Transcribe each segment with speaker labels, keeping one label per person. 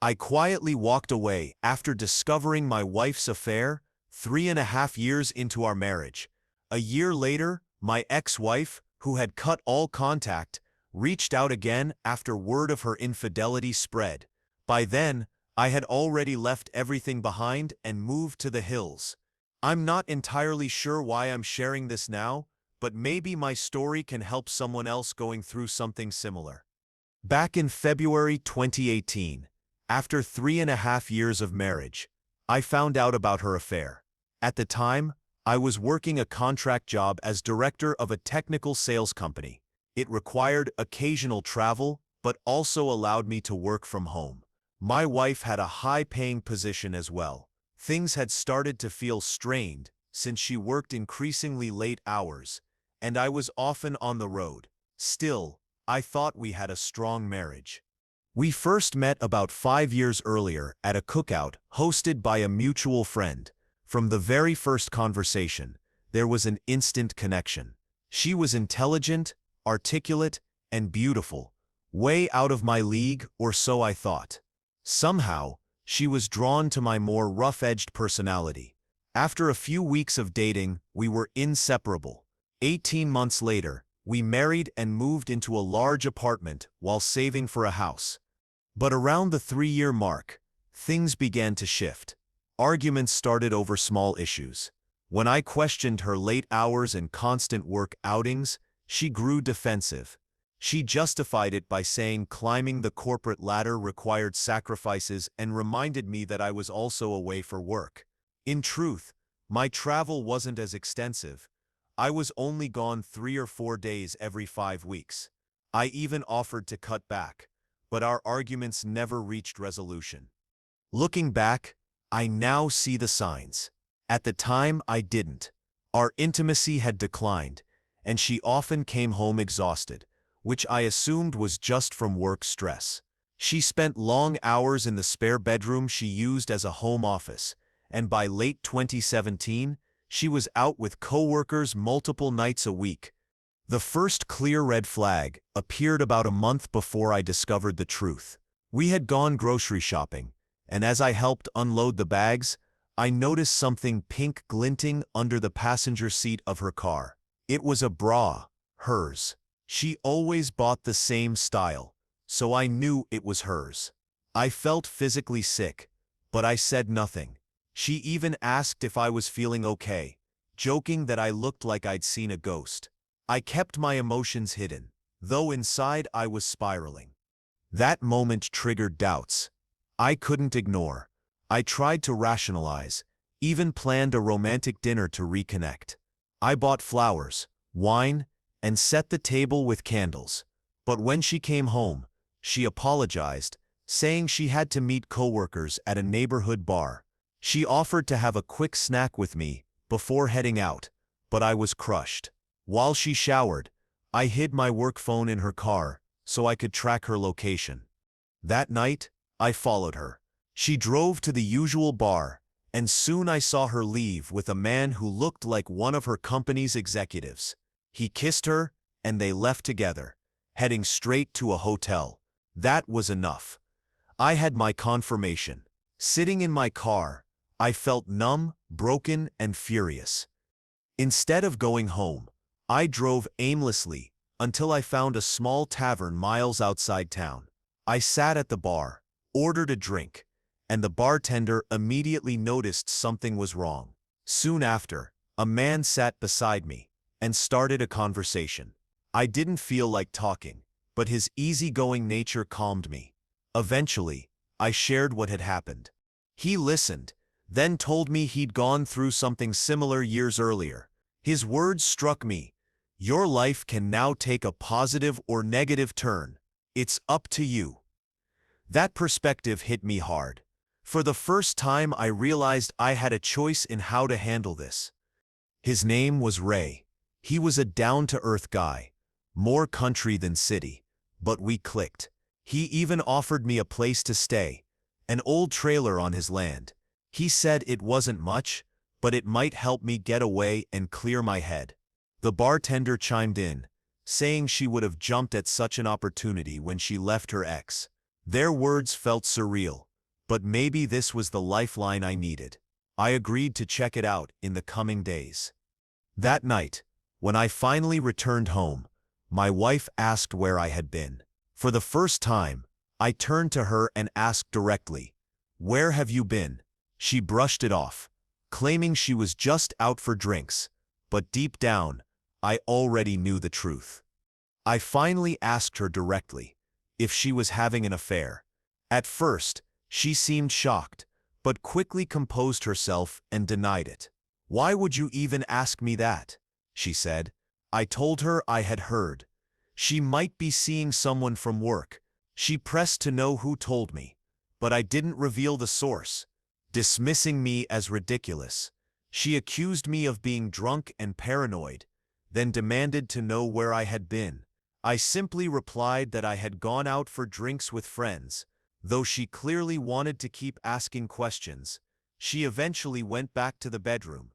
Speaker 1: I quietly walked away after discovering my wife's affair 3.5 years into our marriage. A year later, my ex-wife, who had cut all contact, reached out again after word of her infidelity spread. By then, I had already left everything behind and moved to the hills. I'm not entirely sure why I'm sharing this now, but maybe my story can help someone else going through something similar. Back in February 2018, after 3.5 years of marriage, I found out about her affair. At the time, I was working a contract job as director of a technical sales company. It required occasional travel, but also allowed me to work from home. My wife had a high-paying position as well. Things had started to feel strained since she worked increasingly late hours, and I was often on the road. Still, I thought we had a strong marriage. We first met about 5 years earlier at a cookout hosted by a mutual friend. From the very first conversation, there was an instant connection. She was intelligent, articulate, and beautiful, way out of my league, or so I thought. Somehow, she was drawn to my more rough-edged personality. After a few weeks of dating, we were inseparable. 18 months later, we married and moved into a large apartment while saving for a house. But around the 3-year mark, things began to shift. Arguments started over small issues. When I questioned her late hours and constant work outings, she grew defensive. She justified it by saying climbing the corporate ladder required sacrifices and reminded me that I was also away for work. In truth, my travel wasn't as extensive. I was only gone 3 or 4 days every 5 weeks. I even offered to cut back, but our arguments never reached resolution. Looking back, I now see the signs. At the time, I didn't. Our intimacy had declined, and she often came home exhausted, which I assumed was just from work stress. She spent long hours in the spare bedroom she used as a home office, and by late 2017, she was out with coworkers multiple nights a week. The first clear red flag appeared about a month before I discovered the truth. We had gone grocery shopping, and as I helped unload the bags, I noticed something pink glinting under the passenger seat of her car. It was a bra, hers. She always bought the same style, so I knew it was hers. I felt physically sick, but I said nothing. She even asked if I was feeling okay, joking that I looked like I'd seen a ghost. I kept my emotions hidden, though inside I was spiraling. That moment triggered doubts I couldn't ignore. I tried to rationalize, even planned a romantic dinner to reconnect. I bought flowers, wine, and set the table with candles. But when she came home, she apologized, saying she had to meet coworkers at a neighborhood bar. She offered to have a quick snack with me before heading out, but I was crushed. While she showered, I hid my work phone in her car so I could track her location. That night, I followed her. She drove to the usual bar, and soon I saw her leave with a man who looked like one of her company's executives. He kissed her, and they left together, heading straight to a hotel. That was enough. I had my confirmation. Sitting in my car, I felt numb, broken, and furious. Instead of going home, I drove aimlessly until I found a small tavern miles outside town. I sat at the bar, ordered a drink, and the bartender immediately noticed something was wrong. Soon after, a man sat beside me and started a conversation. I didn't feel like talking, but his easygoing nature calmed me. Eventually, I shared what had happened. He listened, then told me he'd gone through something similar years earlier. His words struck me. Your life can now take a positive or negative turn. It's up to you. That perspective hit me hard. For the first time, I realized I had a choice in how to handle this. His name was Ray. He was a down-to-earth guy, more country than city, but we clicked. He even offered me a place to stay, an old trailer on his land. He said it wasn't much, but it might help me get away and clear my head. The bartender chimed in, saying she would have jumped at such an opportunity when she left her ex. Their words felt surreal, but maybe this was the lifeline I needed. I agreed to check it out in the coming days. That night, when I finally returned home, my wife asked where I had been. For the first time, I turned to her and asked directly, "Where have you been?" She brushed it off, claiming she was just out for drinks, but deep down, I already knew the truth. I finally asked her directly if she was having an affair. At first, she seemed shocked, but quickly composed herself and denied it. "Why would you even ask me that?" she said. I told her I had heard. She might be seeing someone from work. She pressed to know who told me, but I didn't reveal the source, dismissing me as ridiculous. She accused me of being drunk and paranoid, then demanded to know where I had been. I simply replied that I had gone out for drinks with friends, though she clearly wanted to keep asking questions. She eventually went back to the bedroom.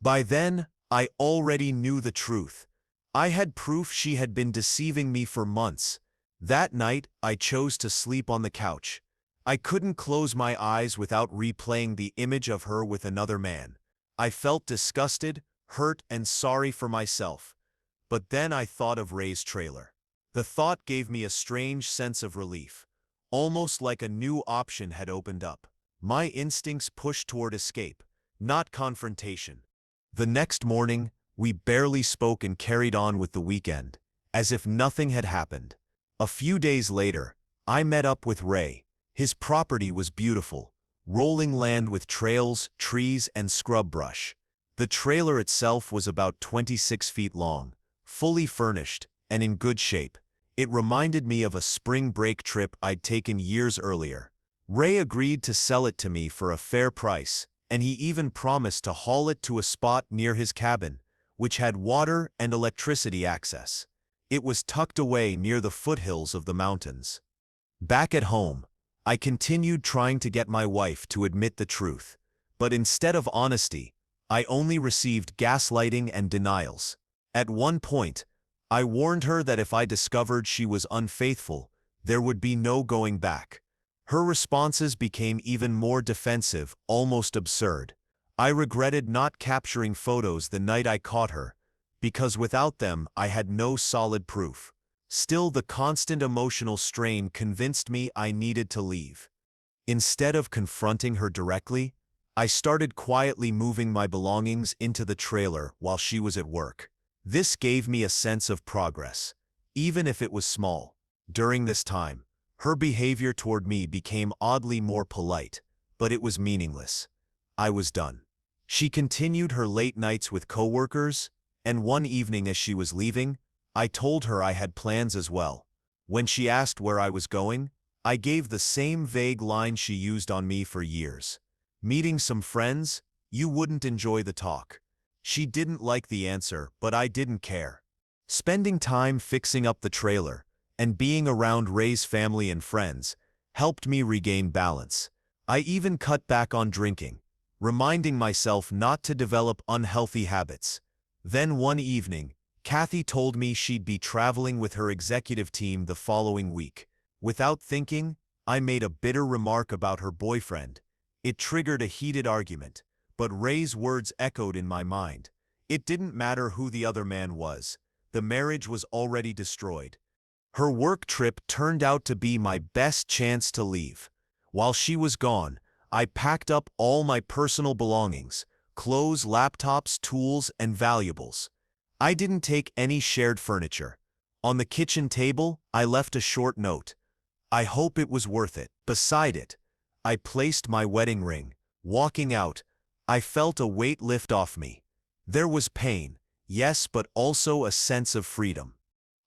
Speaker 1: By then, I already knew the truth. I had proof she had been deceiving me for months. That night, I chose to sleep on the couch. I couldn't close my eyes without replaying the image of her with another man. I felt disgusted, hurt, and sorry for myself. But then I thought of Ray's trailer. The thought gave me a strange sense of relief, almost like a new option had opened up. My instincts pushed toward escape, not confrontation. The next morning, we barely spoke and carried on with the weekend, as if nothing had happened. A few days later, I met up with Ray. His property was beautiful, rolling land with trails, trees, and scrub brush. The trailer itself was about 26 feet long, fully furnished, and in good shape. It reminded me of a spring break trip I'd taken years earlier. Ray agreed to sell it to me for a fair price, and he even promised to haul it to a spot near his cabin, which had water and electricity access. It was tucked away near the foothills of the mountains. Back at home, I continued trying to get my wife to admit the truth, but instead of honesty, I only received gaslighting and denials. At one point, I warned her that if I discovered she was unfaithful, there would be no going back. Her responses became even more defensive, almost absurd. I regretted not capturing photos the night I caught her, because without them I had no solid proof. Still, the constant emotional strain convinced me I needed to leave. Instead of confronting her directly, I started quietly moving my belongings into the trailer while she was at work. This gave me a sense of progress, even if it was small. During this time, her behavior toward me became oddly more polite, but it was meaningless. I was done. She continued her late nights with coworkers, and one evening as she was leaving, I told her I had plans as well. When she asked where I was going, I gave the same vague line she used on me for years. "Meeting some friends? You wouldn't enjoy the talk." She didn't like the answer, but I didn't care. Spending time fixing up the trailer and being around Ray's family and friends helped me regain balance. I even cut back on drinking, reminding myself not to develop unhealthy habits. Then one evening, Kathy told me she'd be traveling with her executive team the following week. Without thinking, I made a bitter remark about her boyfriend. It triggered a heated argument, but Ray's words echoed in my mind. It didn't matter who the other man was. The marriage was already destroyed. Her work trip turned out to be my best chance to leave. While she was gone, I packed up all my personal belongings, clothes, laptops, tools, and valuables. I didn't take any shared furniture. On the kitchen table, I left a short note. I hope it was worth it. Beside it, I placed my wedding ring. Walking out, I felt a weight lift off me. There was pain, yes, but also a sense of freedom.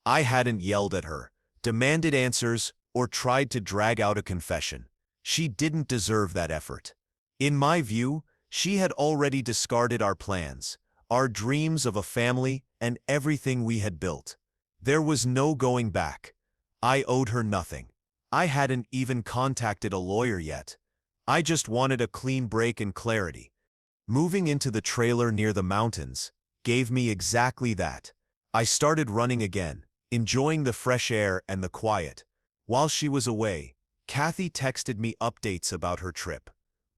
Speaker 1: I hadn't yelled at her, demanded answers, or tried to drag out a confession. She didn't deserve that effort. In my view, she had already discarded our plans, our dreams of a family, and everything we had built. There was no going back. I owed her nothing. I hadn't even contacted a lawyer yet. I just wanted a clean break and clarity. Moving into the trailer near the mountains gave me exactly that. I started running again, enjoying the fresh air and the quiet. While she was away, Kathy texted me updates about her trip.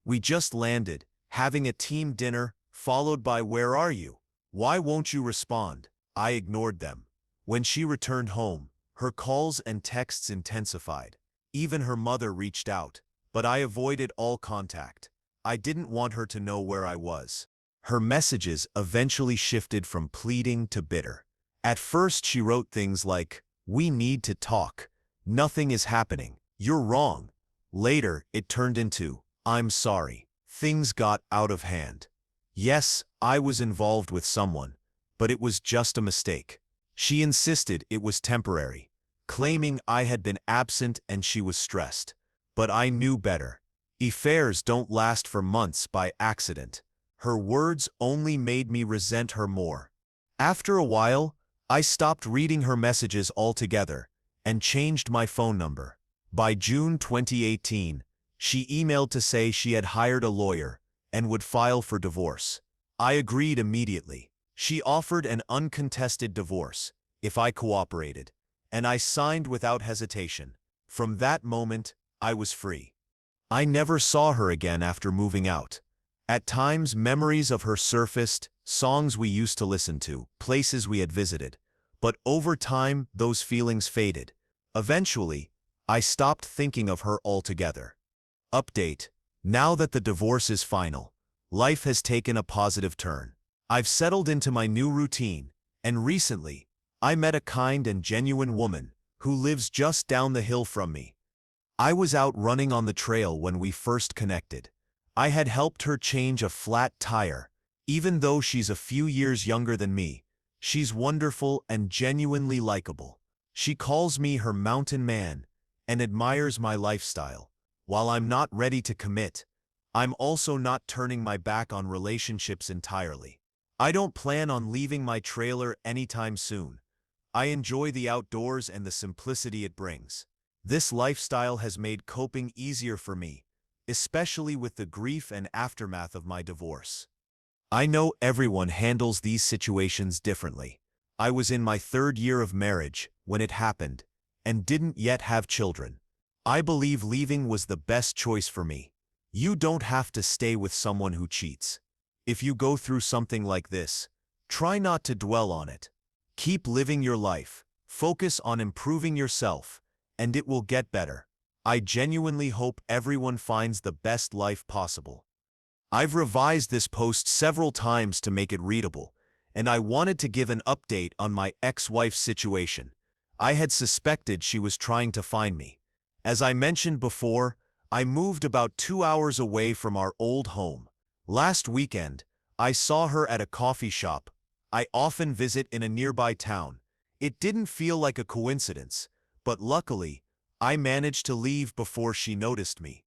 Speaker 1: We just landed, having a team dinner, followed by "Where are you? Why won't you respond?" I ignored them. When she returned home, her calls and texts intensified. Even her mother reached out, but I avoided all contact. I didn't want her to know where I was. Her messages eventually shifted from pleading to bitter. At first she wrote things like, "We need to talk. Nothing is happening. You're wrong." Later, it turned into, "I'm sorry. Things got out of hand. Yes, I was involved with someone, but it was just a mistake." She insisted it was temporary, claiming I had been absent and she was stressed. But I knew better. Affairs don't last for months by accident. Her words only made me resent her more. After a while, I stopped reading her messages altogether and changed my phone number. By June 2018, she emailed to say she had hired a lawyer and would file for divorce. I agreed immediately. She offered an uncontested divorce if I cooperated, and I signed without hesitation. From that moment, I was free. I never saw her again after moving out. At times, memories of her surfaced, songs we used to listen to, places we had visited. But over time, those feelings faded. Eventually, I stopped thinking of her altogether. Update: now that the divorce is final, life has taken a positive turn. I've settled into my new routine, and recently, I met a kind and genuine woman who lives just down the hill from me. I was out running on the trail when we first connected. I had helped her change a flat tire. Even though she's a few years younger than me, she's wonderful and genuinely likable. She calls me her mountain man and admires my lifestyle. While I'm not ready to commit, I'm also not turning my back on relationships entirely. I don't plan on leaving my trailer anytime soon. I enjoy the outdoors and the simplicity it brings. This lifestyle has made coping easier for me, especially with the grief and aftermath of my divorce. I know everyone handles these situations differently. I was in my 3rd year of marriage when it happened, and didn't yet have children. I believe leaving was the best choice for me. You don't have to stay with someone who cheats. If you go through something like this, try not to dwell on it. Keep living your life, focus on improving yourself, and it will get better. I genuinely hope everyone finds the best life possible. I've revised this post several times to make it readable, and I wanted to give an update on my ex-wife's situation. I had suspected she was trying to find me. As I mentioned before, I moved about 2 hours away from our old home. Last weekend, I saw her at a coffee shop I often visit in a nearby town. It didn't feel like a coincidence, but luckily, I managed to leave before she noticed me.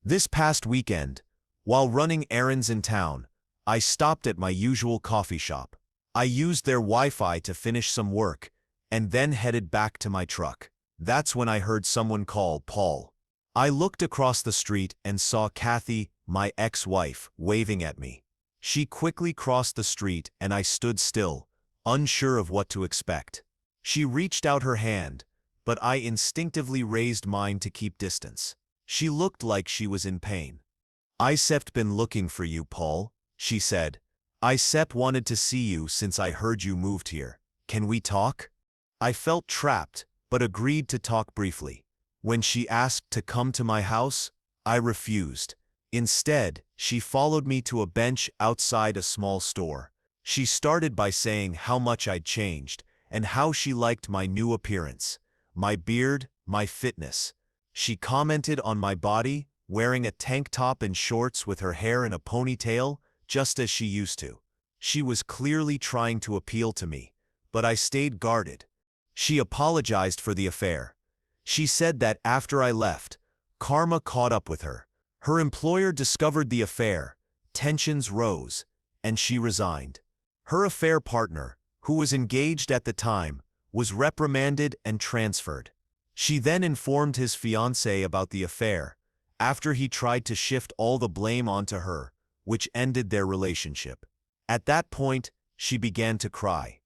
Speaker 1: This past weekend, while running errands in town, I stopped at my usual coffee shop. I used their Wi-Fi to finish some work, and then headed back to my truck. That's when I heard someone call Paul. I looked across the street and saw Kathy, my ex-wife, waving at me. She quickly crossed the street and I stood still, unsure of what to expect. She reached out her hand, but I instinctively raised mine to keep distance. She looked like she was in pain. "I've been looking for you, Paul," she said. "I've wanted to see you since I heard you moved here. Can we talk?" I felt trapped, but agreed to talk briefly. When she asked to come to my house, I refused. Instead, she followed me to a bench outside a small store. She started by saying how much I'd changed, and how she liked my new appearance, my beard, my fitness. She commented on my body, wearing a tank top and shorts with her hair in a ponytail, just as she used to. She was clearly trying to appeal to me, but I stayed guarded. She apologized for the affair. She said that after I left, karma caught up with her. Her employer discovered the affair, tensions rose, and she resigned. Her affair partner, who was engaged at the time, was reprimanded and transferred. She then informed his fiancée about the affair, after he tried to shift all the blame onto her, which ended their relationship. At that point, she began to cry.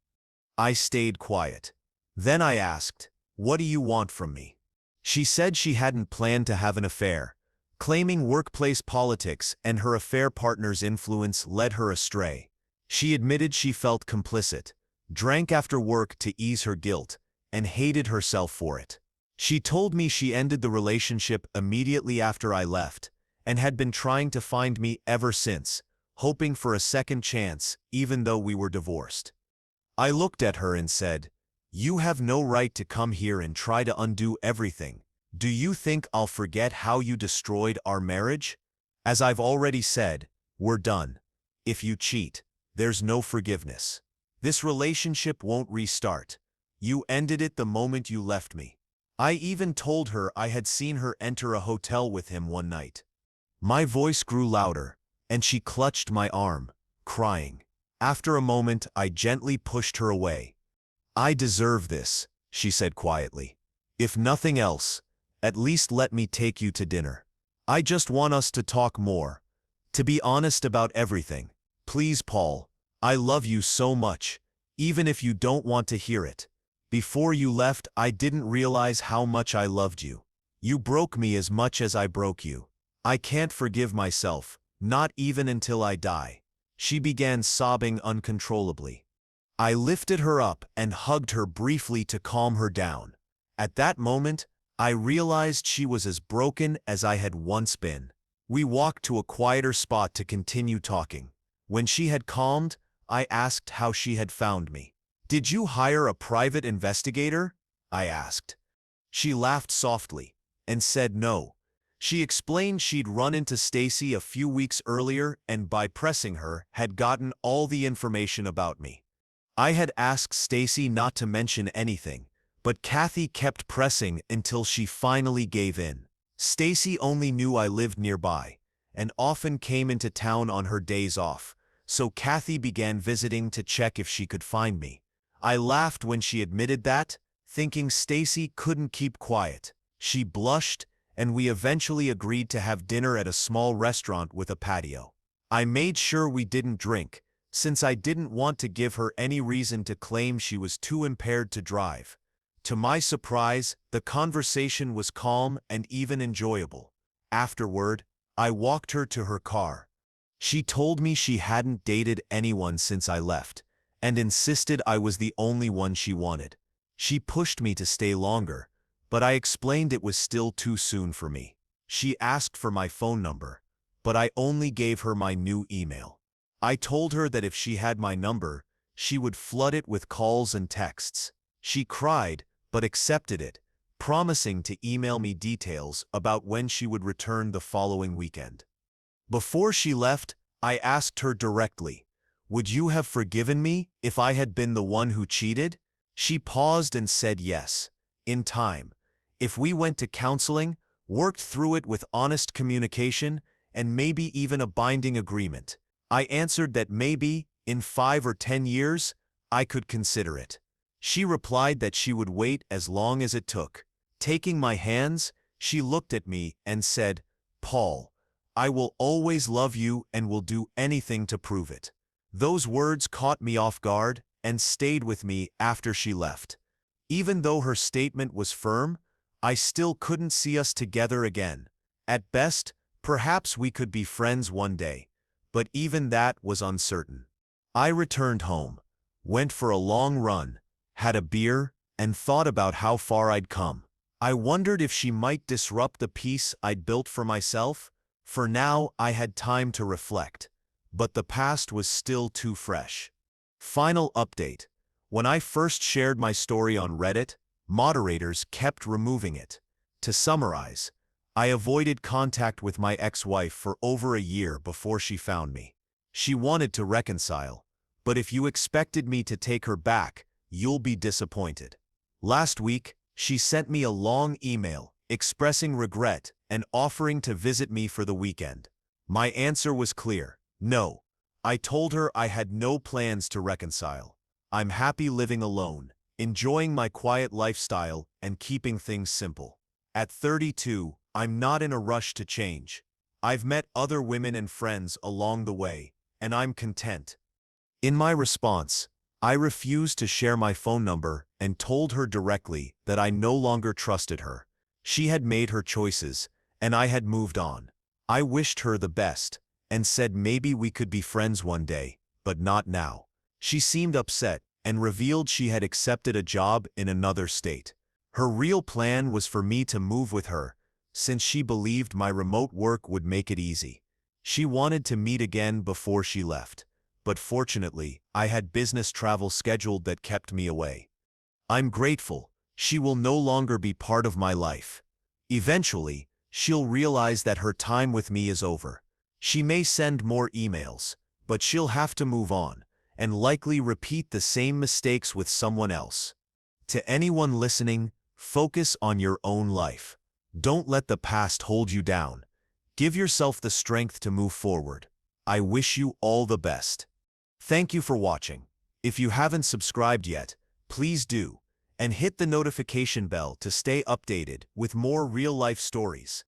Speaker 1: I stayed quiet. Then I asked, "What do you want from me?" She said she hadn't planned to have an affair, claiming workplace politics and her affair partner's influence led her astray. She admitted she felt complicit, drank after work to ease her guilt, and hated herself for it. She told me she ended the relationship immediately after I left, and had been trying to find me ever since, hoping for a second chance even though we were divorced. I looked at her and said, "You have no right to come here and try to undo everything. Do you think I'll forget how you destroyed our marriage? As I've already said, we're done. If you cheat, there's no forgiveness. This relationship won't restart. You ended it the moment you left me." I even told her I had seen her enter a hotel with him one night. My voice grew louder, and she clutched my arm, crying. After a moment, I gently pushed her away. "I deserve this," she said quietly. "If nothing else, at least let me take you to dinner. I just want us to talk more, to be honest about everything. Please, Paul, I love you so much, even if you don't want to hear it. Before you left, I didn't realize how much I loved you. You broke me as much as I broke you. I can't forgive myself, not even until I die." She began sobbing uncontrollably. I lifted her up and hugged her briefly to calm her down. At that moment, I realized she was as broken as I had once been. We walked to a quieter spot to continue talking. When she had calmed, I asked how she had found me. "Did you hire a private investigator?" I asked. She laughed softly and said no. She explained she'd run into Stacy a few weeks earlier and by pressing her had gotten all the information about me. I had asked Stacy not to mention anything, but Kathy kept pressing until she finally gave in. Stacy only knew I lived nearby and often came into town on her days off, so Kathy began visiting to check if she could find me. I laughed when she admitted that, thinking Stacy couldn't keep quiet. She blushed, and we eventually agreed to have dinner at a small restaurant with a patio. I made sure we didn't drink, since I didn't want to give her any reason to claim she was too impaired to drive. To my surprise, the conversation was calm and even enjoyable. Afterward, I walked her to her car. She told me she hadn't dated anyone since I left, and insisted I was the only one she wanted. She pushed me to stay longer, but I explained it was still too soon for me. She asked for my phone number, but I only gave her my new email. I told her that if she had my number, she would flood it with calls and texts. She cried, but accepted it, promising to email me details about when she would return the following weekend. Before she left, I asked her directly, "Would you have forgiven me if I had been the one who cheated?" She paused and said yes, in time. If we went to counseling, worked through it with honest communication, and maybe even a binding agreement. I answered that maybe, in 5 or 10 years, I could consider it. She replied that she would wait as long as it took. Taking my hands, she looked at me and said, "Paul, I will always love you and will do anything to prove it." Those words caught me off guard and stayed with me after she left. Even though her statement was firm, I still couldn't see us together again. At best, perhaps we could be friends one day, but even that was uncertain. I returned home, went for a long run, had a beer, and thought about how far I'd come. I wondered if she might disrupt the peace I'd built for myself. For now, I had time to reflect, but the past was still too fresh. Final update. When I first shared my story on Reddit, moderators kept removing it. To summarize, I avoided contact with my ex-wife for over a year before she found me. She wanted to reconcile, but if you expected me to take her back, you'll be disappointed. Last week, she sent me a long email expressing regret and offering to visit me for the weekend. My answer was clear: no. I told her I had no plans to reconcile. I'm happy living alone, enjoying my quiet lifestyle and keeping things simple. At 32, I'm not in a rush to change. I've met other women and friends along the way, and I'm content. In my response, I refused to share my phone number and told her directly that I no longer trusted her. She had made her choices, and I had moved on. I wished her the best, and said maybe we could be friends one day, but not now. She seemed upset, and revealed she had accepted a job in another state. Her real plan was for me to move with her, since she believed my remote work would make it easy. She wanted to meet again before she left, but fortunately, I had business travel scheduled that kept me away. I'm grateful. She will no longer be part of my life. Eventually, she'll realize that her time with me is over. She may send more emails, but she'll have to move on, and likely repeat the same mistakes with someone else. To anyone listening, focus on your own life. Don't let the past hold you down. Give yourself the strength to move forward. I wish you all the best. Thank you for watching. If you haven't subscribed yet, please do, and hit the notification bell to stay updated with more real-life stories.